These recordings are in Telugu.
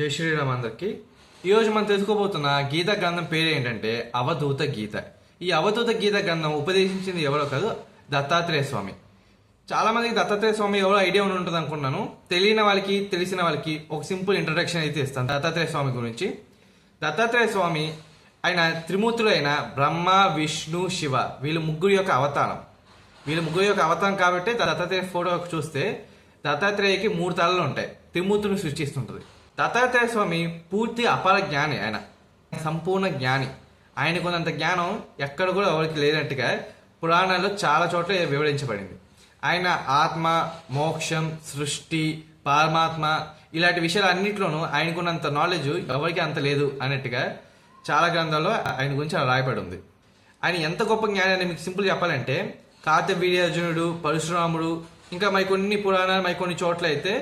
జై శ్రీరామ్ అందరికి. ఈరోజు మనం తెలుసుకోబోతున్న గీత గ్రంథం పేరు ఏంటంటే అవధూత గీత. ఈ అవధూత గీత గ్రంథం ఉపదేశించింది ఎవరో కాదు, దత్తాత్రేయ స్వామి. చాలా మందికి దత్తాత్రేయ స్వామి ఎవరో ఐడియా ఉంటుంది అనుకుంటున్నాను. తెలియని వాళ్ళకి తెలిసిన వాళ్ళకి ఒక సింపుల్ ఇంట్రడక్షన్ అయితే ఇస్తాను దత్తాత్రేయ స్వామి గురించి. దత్తాత్రేయ స్వామి ఆయన త్రిమూర్తులు అయిన బ్రహ్మ, విష్ణు, శివ వీళ్ళు ముగ్గురు యొక్క అవతారం కాబట్టి దత్తాత్రేయ ఫోటో చూస్తే దత్తాత్రేయకి 3 తలలు ఉంటాయి. త్రిమూర్తులను సృష్టిస్తుంటది. దత్తాత్రేయ స్వామి పూర్తి అపార జ్ఞాని, ఆయన సంపూర్ణ జ్ఞాని. ఆయనకున్నంత జ్ఞానం ఎక్కడ కూడా ఎవరికి లేనట్టుగా పురాణాల్లో చాలా చోట్ల వివరించబడింది. ఆయన ఆత్మ, మోక్షం, సృష్టి, పరమాత్మ ఇలాంటి విషయాలు అన్నింటిలోనూ ఆయనకున్నంత నాలెడ్జ్ ఎవరికి అంత లేదు అన్నట్టుగా చాలా గ్రంథాల్లో ఆయన గురించి అలా రాయబడి ఉంది. ఆయన ఎంత గొప్ప జ్ఞాని అని మీకు సింపుల్ చెప్పాలంటే, కార్తవీర్యార్జునుడు, పరశురాముడు, ఇంకా మరికొన్ని పురాణాలు మరికొన్ని చోట్ల అయితే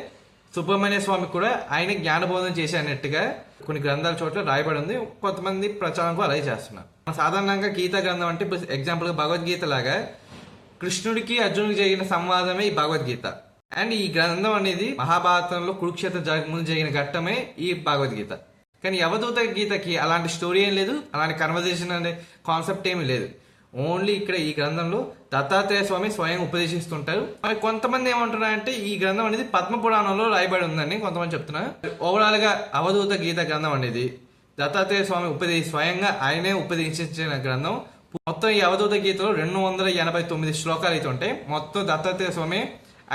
సుబ్రహ్మణ్య స్వామి కూడా ఆయన జ్ఞానబోధన చేసేనట్టుగా కొన్ని గ్రంథాల చోట్ల రాయబడి ఉంది. కొంతమంది ప్రచారం అలాగే చేస్తున్నారు. సాధారణంగా గీతా గ్రంథం అంటే ఎగ్జాంపుల్గా భగవద్గీత లాగా కృష్ణుడికి అర్జునుడికి జరిగిన సంవాదమే ఈ భగవద్గీత. అండ్ ఈ గ్రంథం అనేది మహాభారతంలో కురుక్షేత్ర ముందు జరిగిన ఘట్టమే ఈ భగవద్గీత. కానీ అవధూత గీతకి అలాంటి స్టోరీ ఏం లేదు, అలాంటి కన్వర్జేషన్ అనే కాన్సెప్ట్ ఏమీ లేదు. ఓన్లీ ఇక్కడ ఈ గ్రంథంలో దత్తాత్రేయ స్వామి స్వయం ఉపదేశిస్తుంటారు. మరి కొంతమంది ఏమంటున్నారంటే ఈ గ్రంథం అనేది పద్మ పురాణంలో రాయబడి ఉందని కొంతమంది చెప్తున్నారు. ఓవరాల్ గా అవధూత గీత గ్రంథం అనేది దత్తాత్రేయ స్వామి స్వయంగా ఆయనే ఉపదేశించిన గ్రంథం. మొత్తం ఈ అవధూత గీతలో 289 శ్లోకాలు అయితే ఉంటాయి. మొత్తం దత్తాత్రేయ స్వామి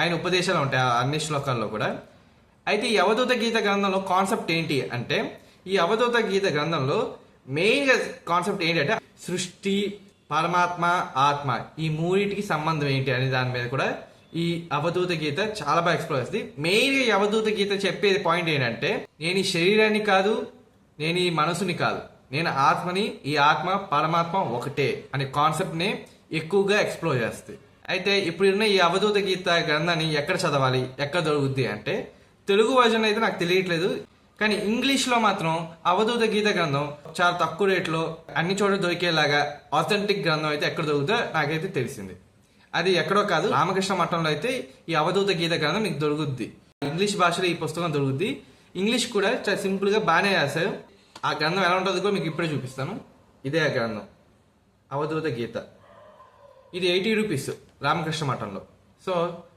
ఆయన ఉపదేశాలు ఉంటాయి అన్ని శ్లోకాల్లో కూడా. అయితే ఈ అవధూత గీత గ్రంథంలో కాన్సెప్ట్ ఏంటి అంటే, ఈ అవధూత గీత గ్రంథంలో మెయిన్ గా కాన్సెప్ట్ ఏంటంటే సృష్టి, పరమాత్మ, ఆత్మ ఈ మూడింటికి సంబంధం ఏంటి అనే దాని మీద కూడా ఈ అవధూత గీత చాలా బాగా ఎక్స్ప్లోర్ చేస్తుంది. మెయిన్ గా ఈ అవధూత గీత చెప్పేది పాయింట్ ఏంటంటే, నేను ఈ శరీరాన్ని కాదు, నేను ఈ మనసుని కాదు, నేను ఆత్మని, ఈ ఆత్మ పరమాత్మ ఒకటే అనే కాన్సెప్ట్ ని ఎక్కువగా ఎక్స్ప్లోర్ చేస్తుంది. అయితే ఇప్పుడున్న ఈ అవధూత గీత గ్రంథాన్ని ఎక్కడ చదవాలి, ఎక్కడ దొరుకుద్ది అంటే, తెలుగు వర్జన్ అయితే నాకు తెలియట్లేదు, కానీ ఇంగ్లీష్ లో మాత్రం అవధూత గీత గ్రంథం చాలా తక్కువ రేట్లో అన్ని చోట్ల దొరికేలాగా ఆథెంటిక్ గ్రంథం అయితే ఎక్కడ దొరుకుతుందో నాకైతే తెలిసింది. అది ఎక్కడో కాదు, రామకృష్ణ మఠంలో అయితే ఈ అవధూత గీత గ్రంథం మీకు దొరుకుద్ది. ఇంగ్లీష్ భాషలో ఈ పుస్తకం దొరుకుద్ది. ఇంగ్లీష్ కూడా చాలా సింపుల్ గా బాగానే రాశారు. ఆ గ్రంథం ఎలా ఉంటుందో కూడా మీకు ఇప్పుడే చూపిస్తాను. ఇదే ఆ గ్రంథం అవధూత గీత. ఇది 80 రూపీస్ రామకృష్ణ మఠంలో. సో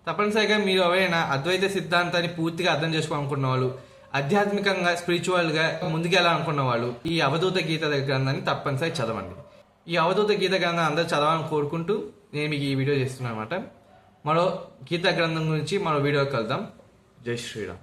తప్పనిసరిగా మీరు ఎవరైనా అద్వైత సిద్ధాంతాన్ని పూర్తిగా అర్థం చేసుకోవాలనుకున్న వాళ్ళు, ఆధ్యాత్మికంగా స్పిరిచువల్ గా ముందుకెళ్ళాలనుకున్న వాళ్ళు ఈ అవధూత గీత గ్రంథాన్ని తప్పనిసరి చదవండి. ఈ అవధూత గీత గ్రంథం అందరూ చదవాలని కోరుకుంటూ నేను మీకు ఈ వీడియో చేస్తున్నాను అనమాట. మరో గీత గ్రంథం గురించి మరో వీడియో కలుద్దాం. జై శ్రీరామ్.